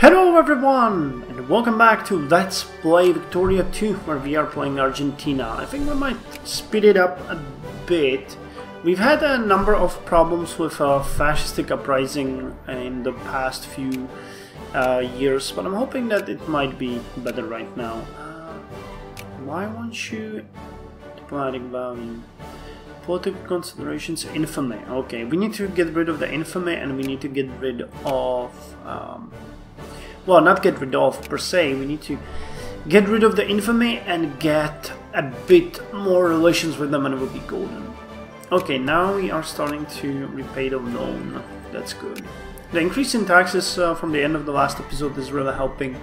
Hello everyone, and welcome back to Let's Play Victoria 2, where we are playing Argentina. I think we might speed it up a bit. We've had a number of problems with fascistic uprising in the past few years, but I'm hoping that it might be better right now. Why won't you... Diplomatic value. Political considerations, infamy. Okay, we need to get rid of the infamy and we need to get rid of... well, not get rid of per se, we need to get rid of the infamy and get a bit more relations with them and it will be golden. Okay, now we are starting to repay the loan. That's good. The increase in taxes from the end of the last episode is really helping.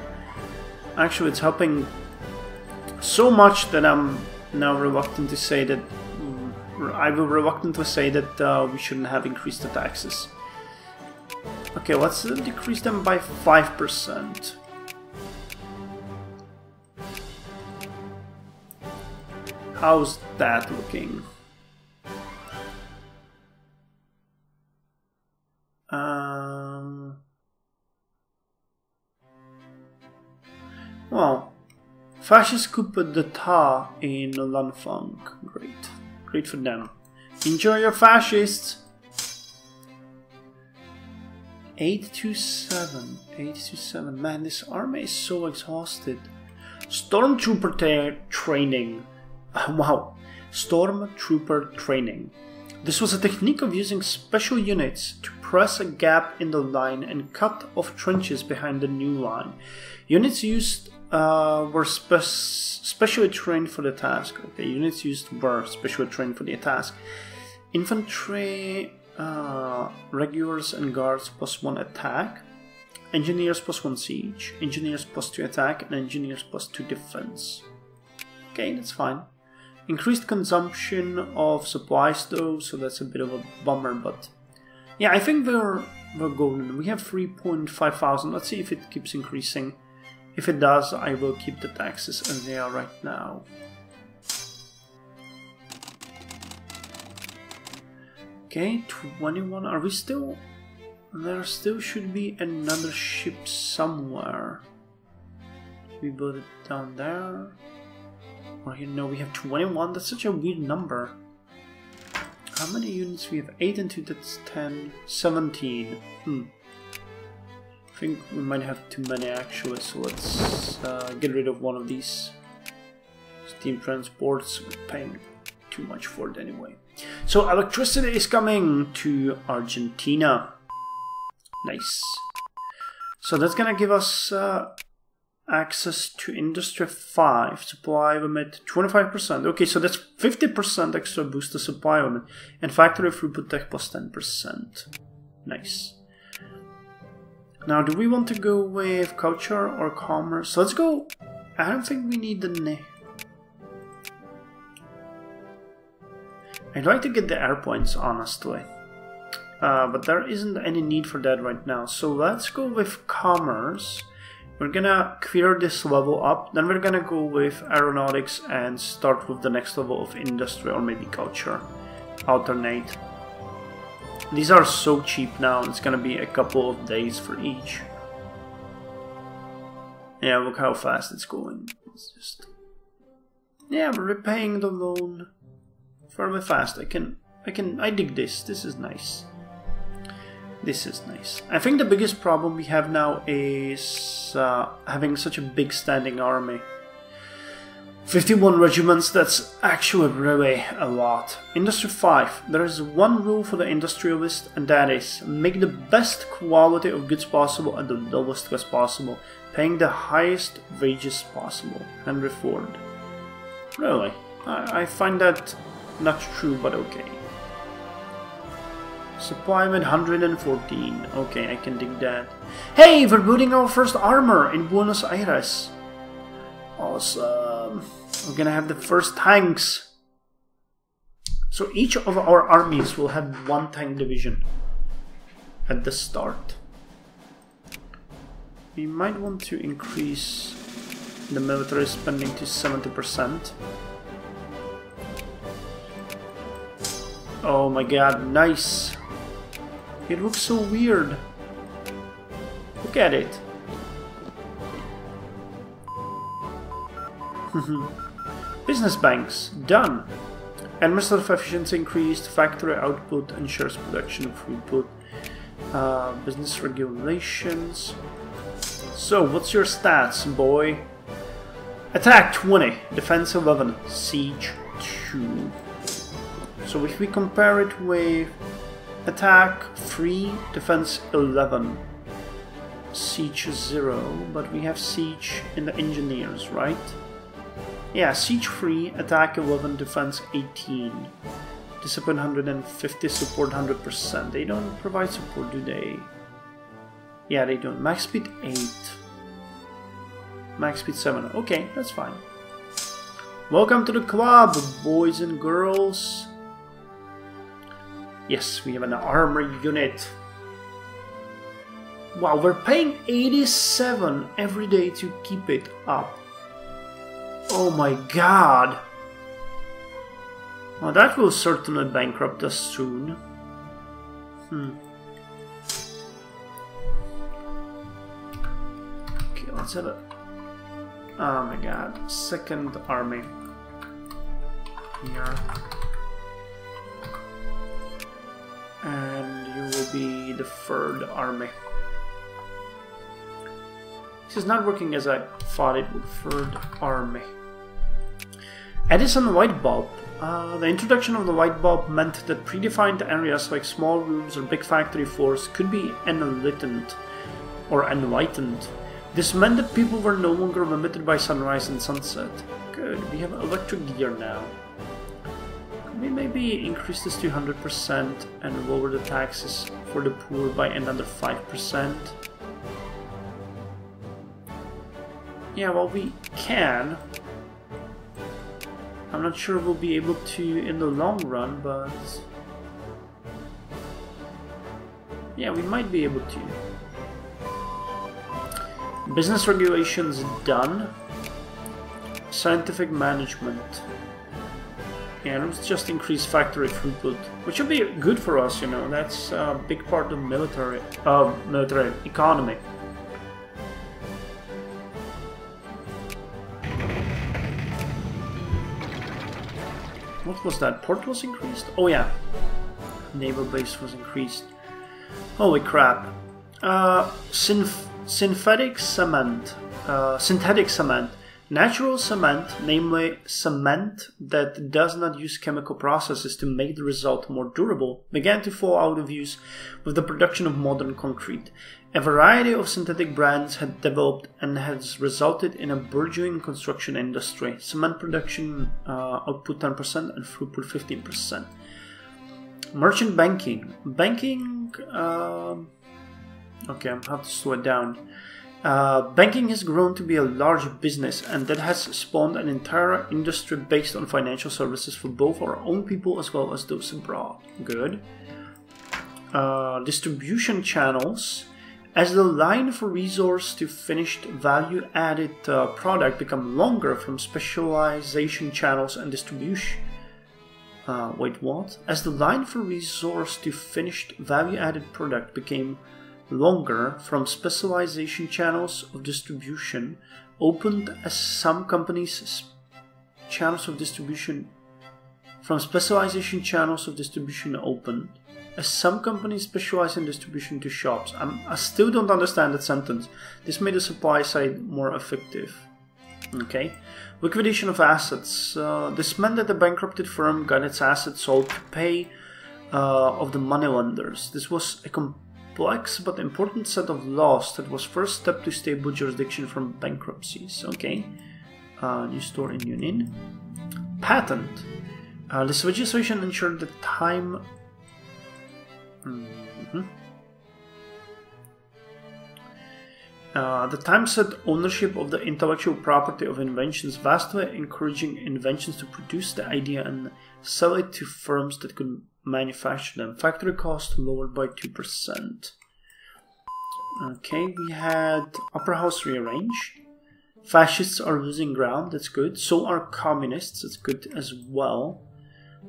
Actually, it's helping so much that I'm now reluctant to say that... I will reluctantly say that we shouldn't have increased the taxes. Okay, let's decrease them by 5%. How's that looking? Well, fascist coup d'etat in Lanfang. Great. Great for them. Enjoy your fascists! 827. Man, this army is so exhausted. Stormtrooper training. Wow. Stormtrooper training. This was a technique of using special units to press a gap in the line and cut off trenches behind the new line. Units used were specially trained for the task. Okay, units used were specially trained for the task. Infantry... regulars and guards +1 attack, engineers +1 siege, engineers +2 attack, and engineers +2 defense. Okay, that's fine. Increased consumption of supplies though, so that's a bit of a bummer, but yeah, I think we're golden. We have 3,500. Let's see if it keeps increasing. If it does, I will keep the taxes as they are right now. Okay, 21. Are we still... There still should be another ship somewhere. We build it down there. Or you know, we have 21. That's such a weird number. How many units we have? 8 and 2, that's 10. 17. I think we might have too many actually, so let's get rid of one of these. Steam transports, we're paying too much for it anyway. So electricity is coming to Argentina. Nice. So that's gonna give us access to Industry 5. Supply limit 25%. Okay, so that's 50% extra boost to supply limit. And factory throughput tech +10%. Nice. Now, do we want to go with culture or commerce? So let's go... I don't think we need the... I'd like to get the air points, honestly. But there isn't any need for that right now. So let's go with commerce. We're gonna clear this level up. Then we're gonna go with aeronautics and start with the next level of industry or maybe culture. Alternate. These are so cheap now. It's gonna be a couple of days for each. Yeah, look how fast it's going. It's just... Yeah, we're repaying the loan fairly fast. I dig this. This is nice. This is nice. I think the biggest problem we have now is having such a big standing army. 51 regiments, that's actually really a lot. Industry 5. There is one rule for the industrialist, and that is make the best quality of goods possible at the lowest cost possible, paying the highest wages possible. Henry Ford. Really? I find that not true, but okay. Supply with 114. Okay, I can dig that. Hey, we're building our first armor in Buenos Aires. Awesome. We're gonna have the first tanks. So each of our armies will have one tank division at the start. We might want to increase the military spending to 70%. Oh my god, nice. It looks so weird. Look at it. Business banks, done. Administrative efficiency increased, factory output ensures production throughput. Business regulations. So, what's your stats, boy? Attack 20, defense 11, siege 2. So if we compare it with attack 3, defense 11, siege 0, but we have siege in the engineers, right? Yeah, siege 3, attack 11, defense 18, discipline 150, support 100%. They don't provide support, do they? Yeah, they don't. Max speed 8. Max speed 7. Okay, that's fine. Welcome to the club, boys and girls. Yes, we have an armor unit. Wow, we're paying 87 every day to keep it up. Oh my god. Well, that will certainly bankrupt us soon. Okay, let's have a... Oh my god, second army. Here. And you will be the third army. This is not working as I thought it would. Third army. Edison light bulb. The introduction of the light bulb meant that predefined areas like small rooms or big factory floors could be enlightened. This meant that people were no longer limited by sunrise and sunset. Good, we have electric gear now. Could we maybe increase this to 100% and lower the taxes for the poor by another 5%? Yeah, well, we can. I'm not sure we'll be able to in the long run, but... yeah, we might be able to. Business regulations done. Scientific management. Yeah, let's just increase factory throughput, which will be good for us, you know. That's a big part of military economy. What was that? Port was increased? Oh yeah. Naval base was increased. Holy crap. Synthetic cement. Natural cement, namely cement that does not use chemical processes to make the result more durable, began to fall out of use with the production of modern concrete. A variety of synthetic brands had developed and has resulted in a burgeoning construction industry. Cement production output 10% and throughput 15%. Merchant banking. Banking... okay, I have to slow it down. Banking has grown to be a large business, and that has spawned an entire industry based on financial services for both our own people as well as those abroad. Good. Distribution channels. As the line for resource to finished value-added product become longer from specialization channels and distribution... wait, what? As the line for resource to finished value-added product became longer from specialization channels of distribution opened, as some companies channels of distribution from specialization channels of distribution opened, as some companies specialize in distribution to shops. I still don't understand that sentence. This made the supply side more effective. Okay. Liquidation of assets. This meant that the bankrupted firm got its assets sold to pay of the moneylenders. This was a complex but important set of laws that was first step to stable jurisdiction from bankruptcies. Okay. New store in Union. Patent. This legislation ensured that time... the time set ownership of the intellectual property of inventions, vastly encouraging inventions to produce the idea and sell it to firms that could manufacture them. Factory cost lowered by 2%. Okay, we had upper house rearranged. Fascists are losing ground, that's good. So are communists, that's good as well.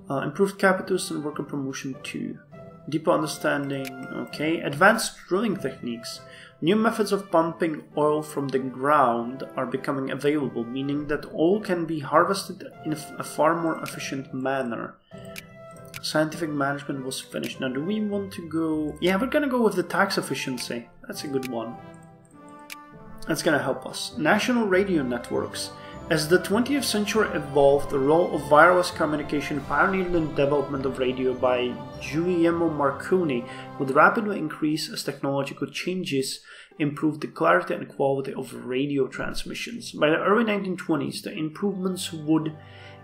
Improved capitalist and worker promotion too. Deeper understanding, okay. Advanced drilling techniques. New methods of pumping oil from the ground are becoming available, meaning that oil can be harvested in a far more efficient manner. Scientific management was finished. Now, do we want to go... Yeah, we're gonna go with the tax efficiency. That's a good one. That's gonna help us. National radio networks. As the 20th century evolved, the role of wireless communication pioneered the development of radio by Guglielmo Marconi would rapidly increase as technological changes improved the clarity and quality of radio transmissions. By the early 1920s, the improvements would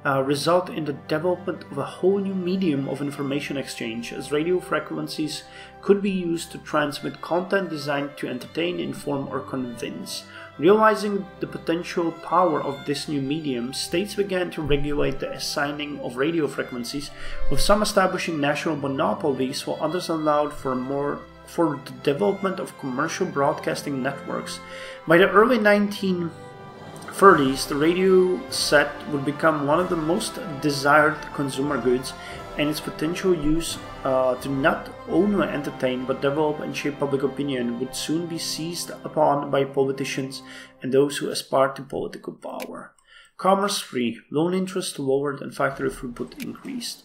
result in the development of a whole new medium of information exchange, as radio frequencies could be used to transmit content designed to entertain, inform, or convince. Realizing the potential power of this new medium, states began to regulate the assigning of radio frequencies, with some establishing national monopolies while others allowed for the development of commercial broadcasting networks. By the early 1930s, the radio set would become one of the most desired consumer goods, and its potential use to not only entertain but develop and shape public opinion would soon be seized upon by politicians and those who aspired to political power. Commerce free, loan interest lowered, and factory throughput increased.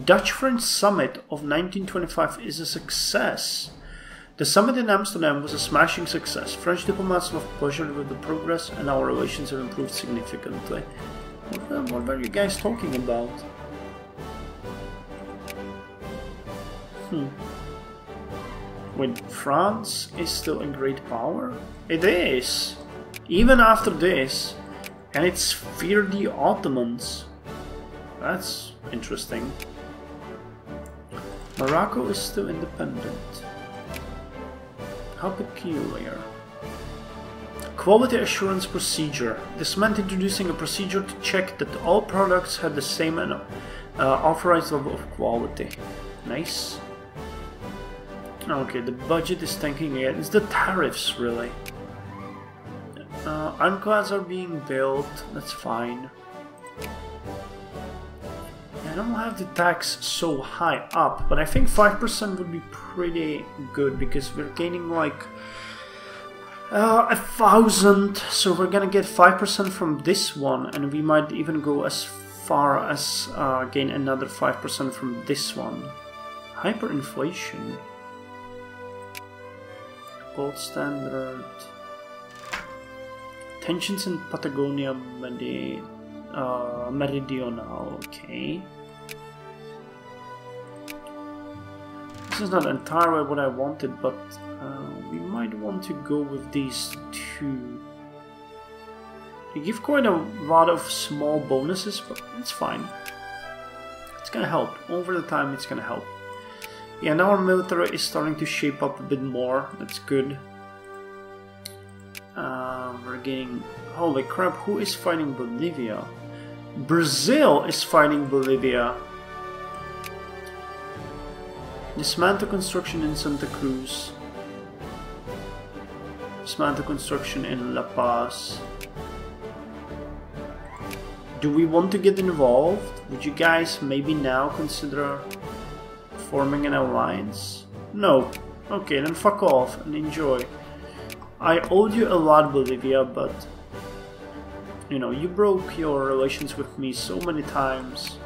Dutch-French summit of 1925 is a success. The summit in Amsterdam was a smashing success. French diplomats loved pleasure with the progress, and our relations have improved significantly. What were you guys talking about? Wait, France is still in great power? It is! Even after this, and it's feared the Ottomans. That's interesting. Morocco is still independent. How peculiar. Quality assurance procedure. This meant introducing a procedure to check that all products had the same authorized level of quality. Nice. Okay, the budget is tanking again. It's the tariffs, really. Ironclads are being built. That's fine. I don't have the tax so high up, but I think 5% would be pretty good because we're gaining like 1,000. So we're gonna get 5% from this one, and we might even go as far as gain another 5% from this one. Hyperinflation. Gold standard. Tensions in Patagonia Meridional, okay. This is not entirely what I wanted, but we might want to go with these two. They give quite a lot of small bonuses, but it's fine. It's gonna help. Over the time, it's gonna help. Yeah, now our military is starting to shape up a bit more. That's good. We're getting... Holy crap, who is fighting Bolivia? Brazil is fighting Bolivia. Dismantle construction in Santa Cruz. Dismantle construction in La Paz. Do we want to get involved? Would you guys maybe now consider forming an alliance? No. Okay, then fuck off and enjoy. I owed you a lot, Bolivia, but you know, you broke your relations with me so many times.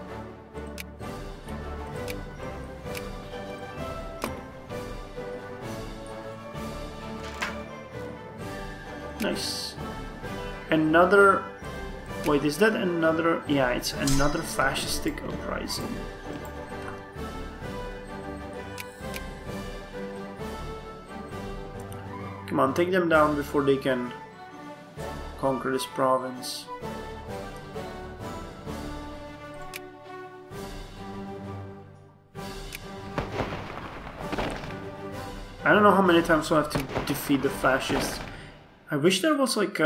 Nice. Another... Wait, is that another... Yeah, it's another fascistic uprising. Come on, take them down before they can conquer this province. I don't know how many times I'll have to defeat the fascists. I wish there was like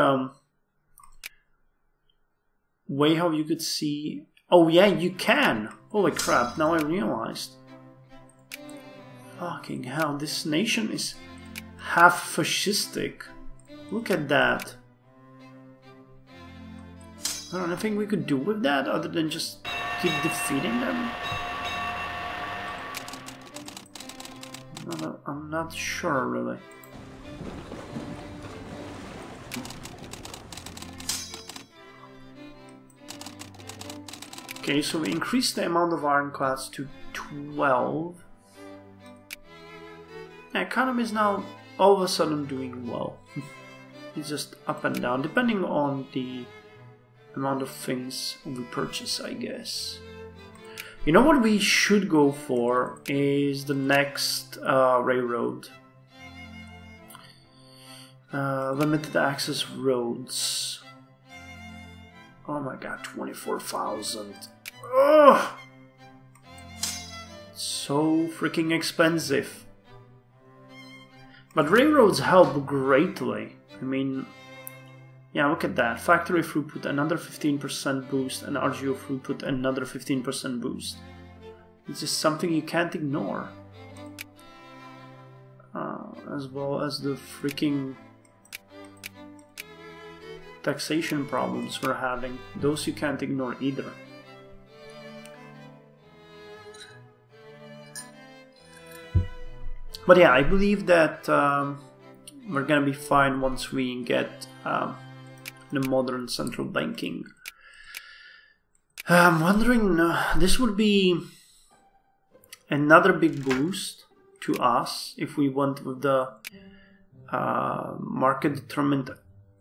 way how you could see... Oh yeah, you can! Holy crap, now I realized. Fucking hell, this nation is half fascistic. Look at that. I don't know, anything we could do with that other than just keep defeating them? I'm not sure really. Okay, so we increased the amount of ironclads to 12. The economy is now all of a sudden doing well. It's just up and down, depending on the amount of things we purchase, I guess. You know what we should go for is the next railroad. Limited access roads. Oh my god, 24,000. Ugh! So freaking expensive. But railroads help greatly. I mean, yeah, look at that. Factory throughput, another 15% boost, and RGO throughput, another 15% boost. It's just something you can't ignore. As well as the freaking taxation problems we're having. Those you can't ignore either. But yeah, I believe that we're gonna be fine once we get the modern central banking. I'm wondering, this would be another big boost to us if we went with the market determined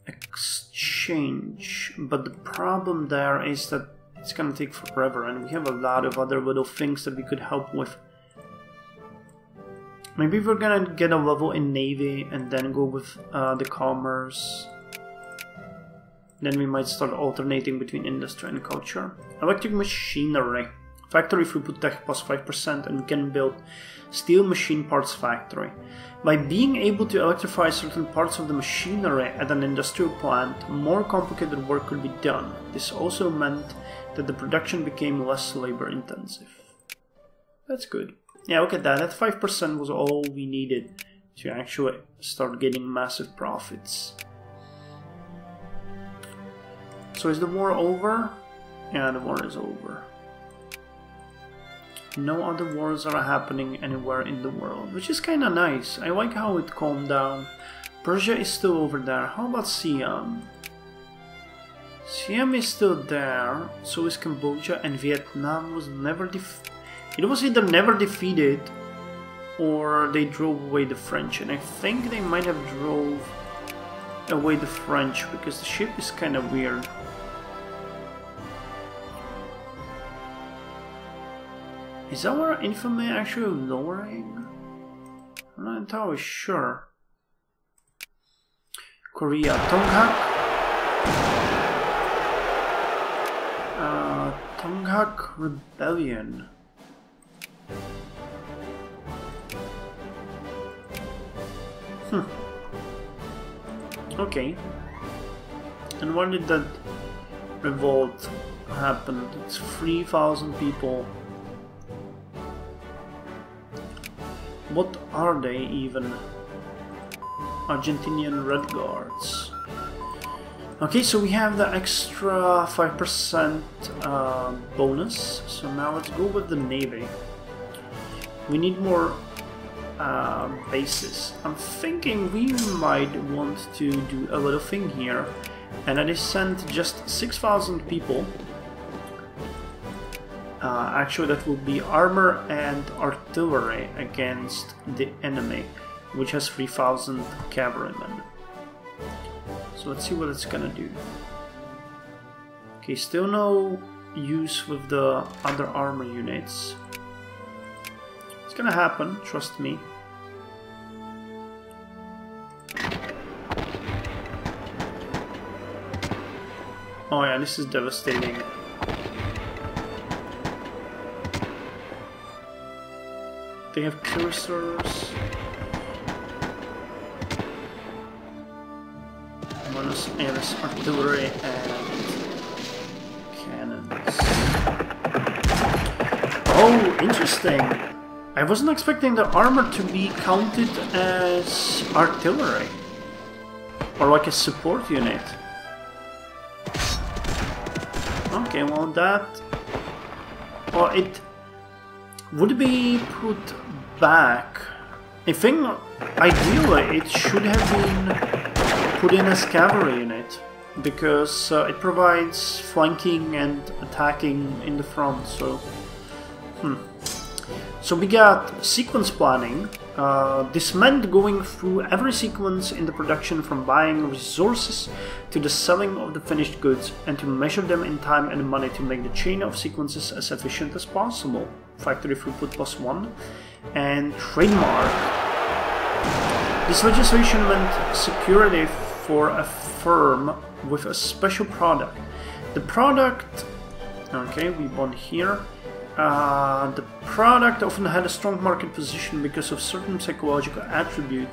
exchange, but the problem there is that it's gonna take forever, and we have a lot of other little things that we could help with. Maybe we're gonna get a level in Navy and then go with the Commerce. Then we might start alternating between industry and culture. Electric machinery. Factory throughput tech plus 5%, and we can build steel machine parts factory. By being able to electrify certain parts of the machinery at an industrial plant, more complicated work could be done. This also meant that the production became less labor intensive. That's good. Yeah, look at that. That 5% was all we needed to actually start getting massive profits. So is the war over? Yeah, the war is over. No other wars are happening anywhere in the world, which is kind of nice. I like how it calmed down. Persia is still over there. How about Siam? Siam is still there. So is Cambodia, and Vietnam was never it was either never defeated or they drove away the French, and I think they might have drove away the French because the ship is kind of weird. Is our infamy actually lowering? I'm not entirely sure. Korea, Tonghak. Tonghak Rebellion. Okay. And when did that revolt happen? It's 3,000 people. What are they even? Argentinian Red Guards. Okay, so we have the extra 5% bonus. So now let's go with the Navy. We need more bases. I'm thinking we might want to do a little thing here, and that is send just 6,000 people. Actually, that will be armor and artillery against the enemy, which has 3,000 cavalrymen. So let's see what it's gonna do. Okay, still no use with the other armor units. It's gonna happen, trust me. Oh yeah, this is devastating. They have cuirassiers. Buenos Aires artillery and cannons. Oh, interesting. I wasn't expecting the armor to be counted as artillery. Or like a support unit. Okay, well that... Well, it would be put back I think, ideally, it should have been put in as cavalry unit, because it provides flanking and attacking in the front, so... So we got sequence planning. This meant going through every sequence in the production, from buying resources to the selling of the finished goods, and to measure them in time and money to make the chain of sequences as efficient as possible. Factory throughput +1. And trademark. This legislation meant security for a firm with a special product. The product... Okay, we won here. The product often had a strong market position because of certain psychological attribute,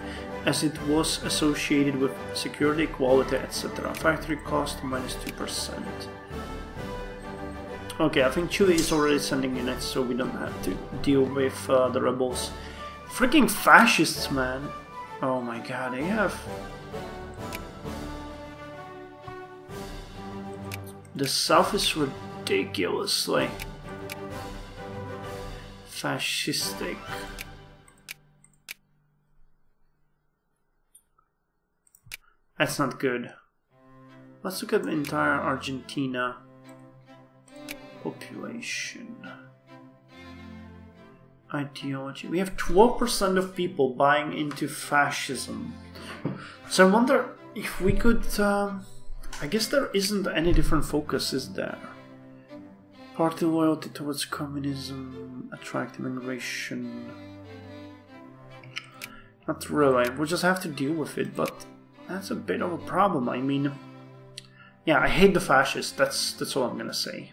as it was associated with security, quality, etc. Factory cost -2%. Okay, I think Chile is already sending units, so we don't have to deal with the rebels. Freaking fascists, man! Oh my god, they have... The South is ridiculously fascistic. That's not good. Let's look at the entire Argentina population. Ideology. We have 12% of people buying into fascism. So I wonder if we could... I guess there isn't any different focus, is there? Party loyalty towards communism, attract immigration. Not really, we'll just have to deal with it, but that's a bit of a problem. I mean, yeah, I hate the fascists, that's all I'm gonna say.